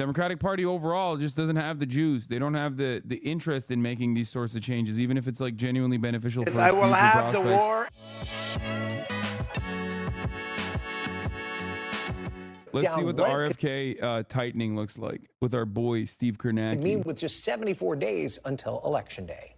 Democratic Party overall just doesn't have the juice. They don't have the interest in making these sorts of changes, even if it's like genuinely beneficial for I will have prospects. the war. Let's see what the RFK tightening looks like with our boy Steve Kornacki. Mean with just 74 days until Election Day.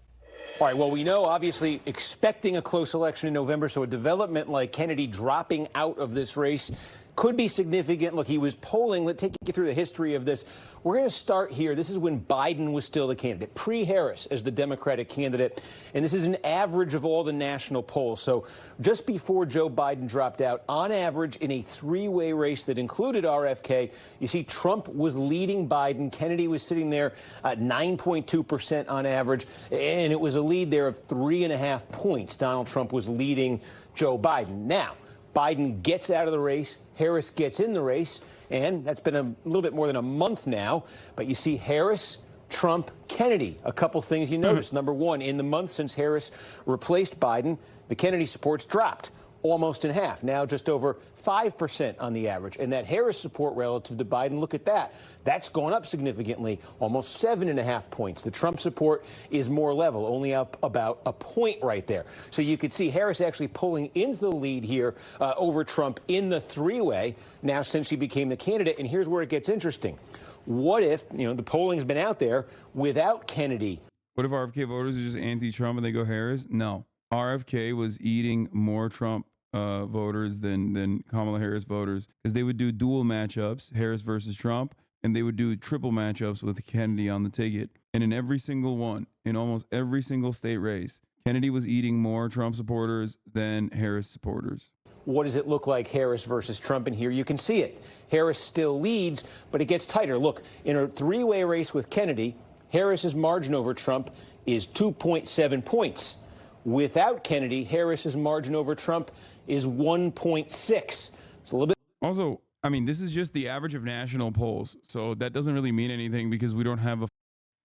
All right, well, we know, obviously, expecting a close election in November, so a development like Kennedy dropping out of this race could be significant. Look, he was polling. Let's take you through the history of this. We're going to start here. This is when Biden was still the candidate, pre-Harris as the Democratic candidate. And this is an average of all the national polls. So just before Joe Biden dropped out, on average, in a three-way race that included RFK, you see Trump was leading Biden. Kennedy was sitting there at 9.2% on average. And it was a lead there of 3.5 points. Donald Trump was leading Joe Biden. Now, Biden gets out of the race. Harris gets in the race, and that's been a little bit more than a month now. But you see Harris, Trump, Kennedy. A couple things you notice. Number one, in the month since Harris replaced Biden, the Kennedy support's dropped almost in half, now just over 5% on the average. And that Harris support relative to Biden, look at that. That's gone up significantly, almost 7.5 points. The Trump support is more level, only up about a point right there. So you could see Harris actually pulling into the lead here over Trump in the three-way now since he became the candidate. And here's where it gets interesting. What if, the polling's been out there without Kennedy? What if RFK voters are just anti-Trump and they go Harris? No. RFK was eating more Trump voters than Kamala Harris voters, because they would do dual matchups, Harris versus Trump, and they would do triple matchups with Kennedy on the ticket. And in every single one, in almost every single state race, Kennedy was eating more Trump supporters than Harris supporters. What does it look like, Harris versus Trump? And here you can see it. Harris still leads, but it gets tighter. Look, in a three-way race with Kennedy, Harris's margin over Trump is 2.7 points. Without Kennedy, Harris's margin over Trump is 1.6. It's a little bit. Also, I mean, this is just the average of national polls, so that doesn't really mean anything because we don't have a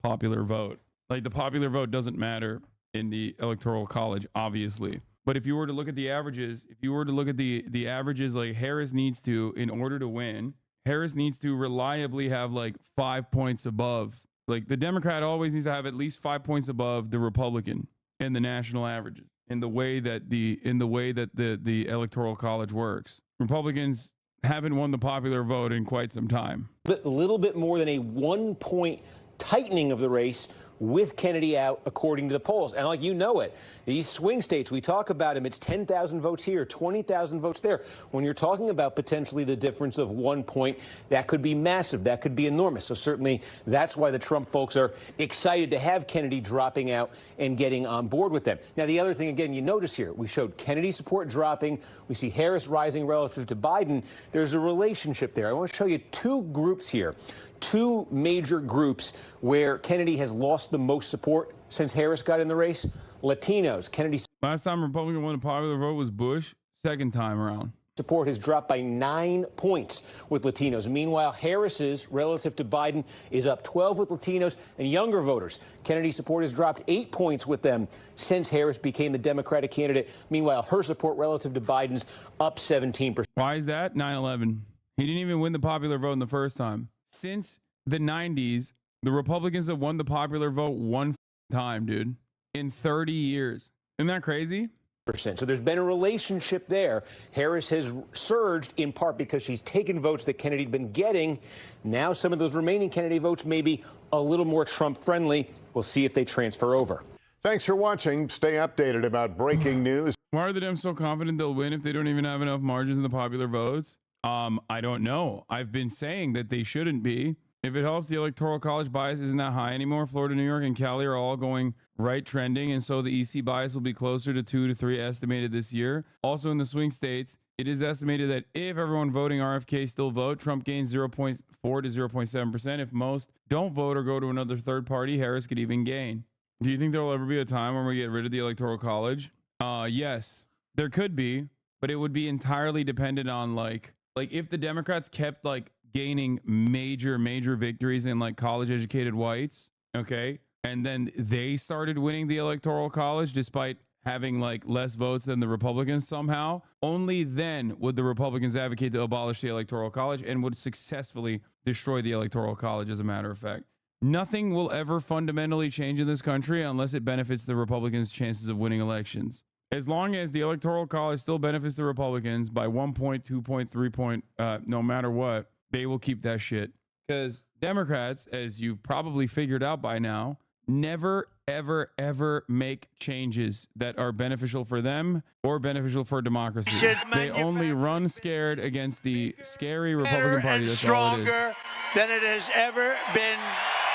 popular vote. Like, the popular vote doesn't matter in the Electoral College, obviously. But if you were to look at the averages, the averages, like Harris needs to, in order to win, Harris needs to reliably have like 5 points above. Like, the Democrat always needs to have at least 5 points above the Republican in the national averages, in the way that the Electoral College works. Republicans haven't won the popular vote in quite some time. A little bit more than a 1 point tightening of the race with Kennedy out, according to the polls. And like it, these swing states, we talk about them, it's 10,000 votes here, 20,000 votes there. When you're talking about potentially the difference of 1 point, that could be massive. That could be enormous. So certainly that's why the Trump folks are excited to have Kennedy dropping out and getting on board with them. Now, the other thing, again, you notice here, we showed Kennedy support dropping. We see Harris rising relative to Biden. There's a relationship there. I want to show you two groups here. Two major groups where Kennedy has lost the most support since Harris got in the race. Latinos. Kennedy. Last time Republican won the popular vote was Bush. Second time around. Support has dropped by 9 points with Latinos. Meanwhile, Harris's relative to Biden is up 12 with Latinos and younger voters. Kennedy's support has dropped 8 points with them since Harris became the Democratic candidate. Meanwhile, her support relative to Biden's up 17%. Why is that? 9/11. He didn't even win the popular vote in the first time. Since the 90s, the Republicans have won the popular vote one time, dude, in 30 years. Isn't that crazy? So there's been a relationship there. Harris has surged in part because she's taken votes that Kennedy had been getting. Now some of those remaining Kennedy votes may be a little more Trump friendly. We'll see if they transfer over. Thanks for watching. Stay updated about breaking news. Why are the Dems so confident they'll win if they don't even have enough margins in the popular votes? I don't know. I've been saying that they shouldn't be. If it helps, the Electoral College bias isn't that high anymore. Florida, New York, and Cali are all going right trending, and so the EC bias will be closer to 2 to 3 estimated this year. Also in the swing states, it is estimated that if everyone voting RFK still vote, Trump gains 0.4 to 0.7%. If most don't vote or go to another third party, Harris could even gain. Do you think there will ever be a time when we get rid of the Electoral College? Yes, there could be, but it would be entirely dependent on like if the Democrats kept like gaining major victories in like college educated whites, okay, and then they started winning the Electoral College despite having like less votes than the Republicans somehow, only then would the Republicans advocate to abolish the Electoral College and would successfully destroy the Electoral College, as a matter of fact. Nothing will ever fundamentally change in this country unless it benefits the Republicans' chances of winning elections. As long as the Electoral College still benefits the Republicans by 1 point, 2 point, 3 point, no matter what, they will keep that shit. Because Democrats, as you've probably figured out by now, never, ever, ever make changes that are beneficial for them or beneficial for democracy. They only run scared against the scary Republican Party. That's all it is. Stronger than it has ever been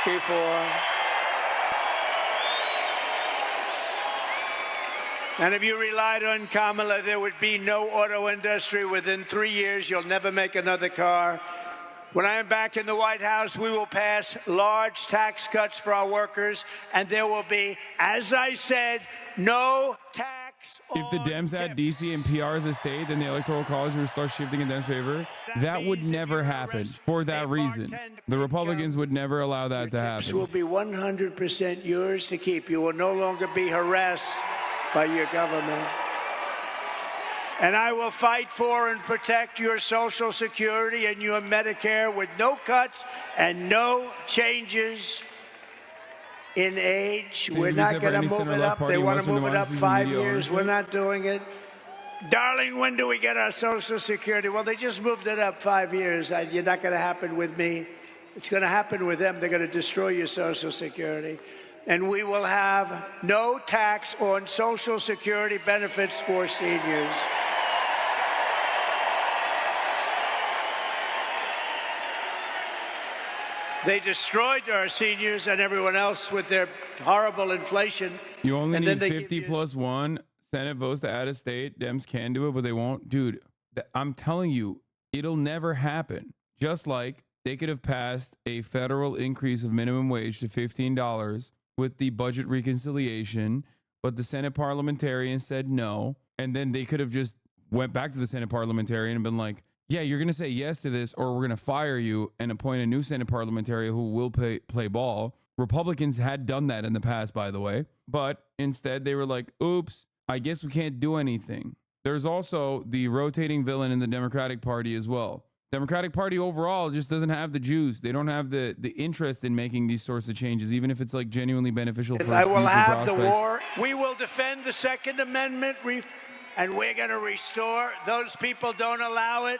before. And if you relied on Kamala, there would be no auto industry. Within 3 years, you'll never make another car. When I am back in the White House, we will pass large tax cuts for our workers, and there will be, as I said, no tax on If the Dems had DC and PR as a state, then the Electoral College would start shifting in Dems' favor. That would never happen for that reason. The Republicans would never allow that to tips happen. will be 100% yours to keep. You will no longer be harassed by your government. And I will fight for and protect your Social Security and your Medicare with no cuts and no changes in age. So We're you just not have going to any move center it left up. party They want wants to move it up nuances in 5 media years. We're ownership? not doing it. Darling, when do we get our Social Security? Well, they just moved it up 5 years. You're not going to happen with me. It's going to happen with them. They're going to destroy your Social Security. And we will have no tax on Social Security benefits for seniors. They destroyed our seniors and everyone else with their horrible inflation. You only And need then they 50 give you- plus 1 Senate votes to add a state. Dems can do it, but they won't. Dude, I'm telling you, it'll never happen. Just like they could have passed a federal increase of minimum wage to $15 with the budget reconciliation, but the Senate parliamentarian said no. And then they could have just went back to the Senate parliamentarian and been like, yeah, you're going to say yes to this, or we're going to fire you and appoint a new Senate parliamentarian who will play ball. Republicans had done that in the past, by the way, but instead they were like, oops, I guess we can't do anything. There's also the rotating villain in the Democratic Party as well. Democratic Party overall just doesn't have the juice. They don't have the interest in making these sorts of changes, even if it's like genuinely beneficial for I will future have the prospects. war. We will defend the Second Amendment, and we're going to restore. Those people don't allow it.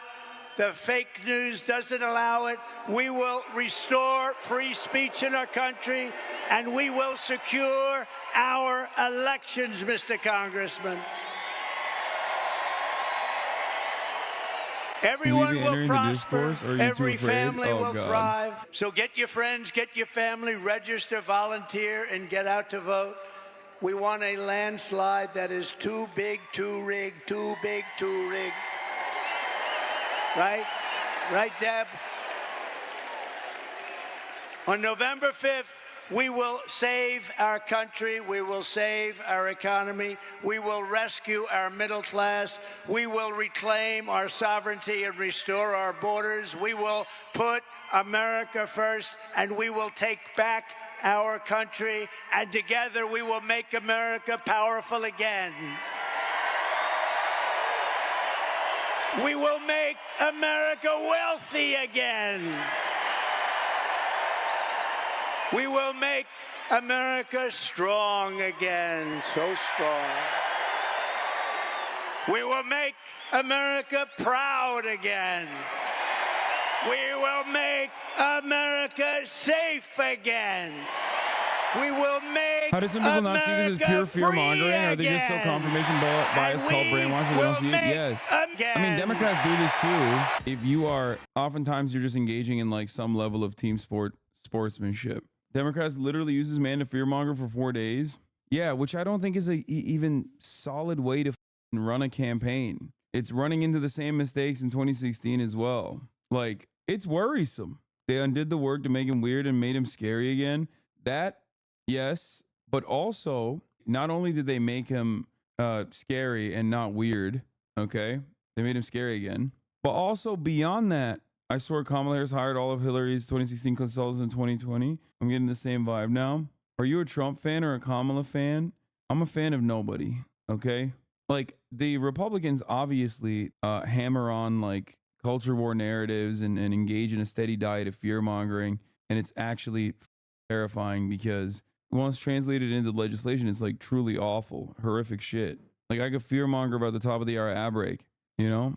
The fake news doesn't allow it. We will restore free speech in our country, and we will secure our elections, Mr. Congressman. Everyone will entering the prosper. discourse, or are you too Every afraid? family Oh, will God. thrive. So get your friends, get your family, register, volunteer, and get out to vote. We want a landslide that is too big, too rigged, too big, too rigged. Right? Right, Deb? On November 5th, we will save our country. We will save our economy. We will rescue our middle class. We will reclaim our sovereignty and restore our borders. We will put America first, and we will take back our country. And together, we will make America powerful again. We will make America wealthy again. We will make America strong again, so strong. We will make America proud again. We will make America safe again. We will make How do some people not see this as pure fear mongering? Are they just so confirmation bias called brainwashing? They don't see it? Yes. I mean, Democrats do this too. If you are, oftentimes you're just engaging in like some level of team sportsmanship. Democrats literally use this man to fearmonger for 4 days. Yeah, which I don't think is a even solid way to run a campaign. It's running into the same mistakes in 2016 as well. Like, it's worrisome. They undid the work to make him weird and made him scary again. That, yes, but also, not only did they make him scary and not weird, okay? They made him scary again. But also, beyond that, I swear Kamala Harris hired all of Hillary's 2016 consultants in 2020. I'm getting the same vibe now. Are you a Trump fan or a Kamala fan? I'm a fan of nobody. Okay. Like the Republicans obviously hammer on like culture war narratives and engage in a steady diet of fear mongering. And it's actually terrifying because once translated into legislation, it's like truly awful, horrific shit. Like I could fear monger about the top of the hour ad break, you know?